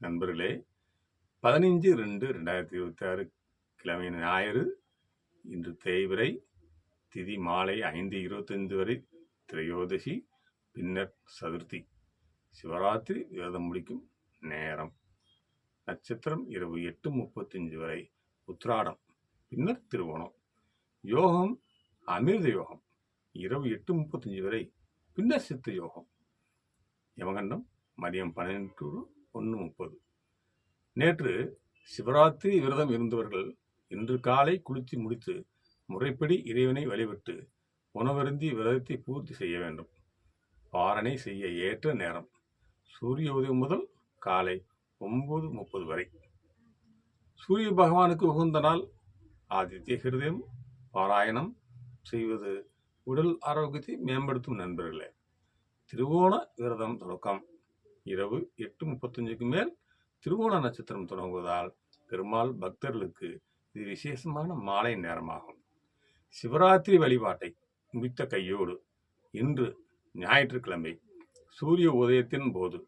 நண்பர்களே, 15/2/2026 கிழமை ஞாயிறு. இன்று தேய்பிறை. திதி மாலை 5:25 வரை திரையோதசி, பின்னர் சதுர்த்தி. சிவராத்திரி விரதம் முடிக்கும் நேரம். நட்சத்திரம் இரவு 8:35 வரை உத்திராடம், பின்னர் திருவோணம். யோகம் அமிர்த யோகம், இரவு 8:35 வரை, பின்னர் சித்த யோகம். யமகண்டம் மதியம் 12 to 1:30. நேற்று சிவராத்திரி விரதம் இருந்தவர்கள் இன்று காலை குளித்து முடித்து முறைப்படி இறைவனை வழிபட்டு உணவருந்தி விரதத்தை பூர்த்தி செய்ய வேண்டும். பாரணை செய்ய ஏற்ற நேரம் சூரிய உதயம் முதல் காலை 9:30 வரை. சூரிய பகவானுக்கு உகந்த நாள். ஆதித்ய ஹிருதயம் பாராயணம் செய்வது உடல் ஆரோக்கியத்தை மேம்படுத்தும். நண்பர்களே, திருவோண விரதம் தொடக்கம் இரவு 8:35க்கு மேல் திருவோண நட்சத்திரம் தொடங்குவதால் பெருமாள் பக்தர்களுக்கு இது விசேஷமான மாலை நேரமாகும். சிவராத்திரி வழிபாட்டை முடித்த கையோடு இன்று ஞாயிற்றுக்கிழமை சூரிய உதயத்தின் போது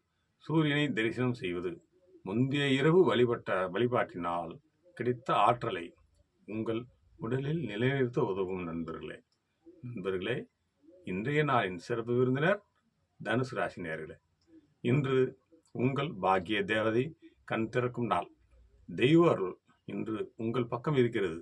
சூரியனை தரிசனம் செய்வது முந்தைய இரவு வழிபாட்டினால் கிடைத்த ஆற்றலை உங்கள் உடலில் நிலைநிறுத்த உதவும். நண்பர்களே, இன்றைய நாளின் சிறப்பு விருந்தினர் தனுசு ராசி நேயர்களே. இன்று உங்கள் பாக்கிய தேவதை கண் திறக்கும் நாள். தெய்வ அருள் இன்று உங்கள் பக்கம் இருக்கிறது.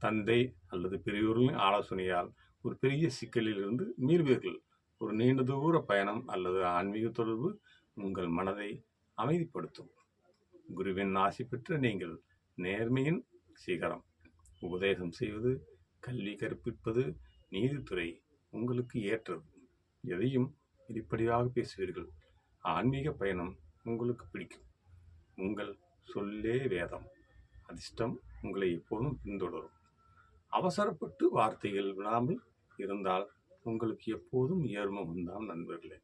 தந்தை அல்லது பெரியோர்களின் ஆலோசனையால் ஒரு பெரிய சிக்கலில் இருந்து மீள்வீர்கள். ஒரு நீண்ட தூர பயணம் அல்லது ஆன்மீக தொடர்பு உங்கள் மனதை அமைதிப்படுத்தும். குருவின் ஆசி பெற்ற நீங்கள் நேர்மையின் சிகரம். உபதேசம் செய்வது, கல்வி கற்பிப்பது, நீதித்துறை உங்களுக்கு ஏற்றது. எதையும் வெளிப்படையாக பேசுவீர்கள். ஆன்மீக பயணம் உங்களுக்கு பிடிக்கும். உங்கள் சொல்லே வேதம். அதிர்ஷ்டம் உங்களை எப்போதும் பின்தொடரும். அவசரப்பட்டு வார்த்தைகள் விடாமல் இருந்தால் உங்களுக்கு எப்போதும் ஏர்மம் தான். நண்பர்களே,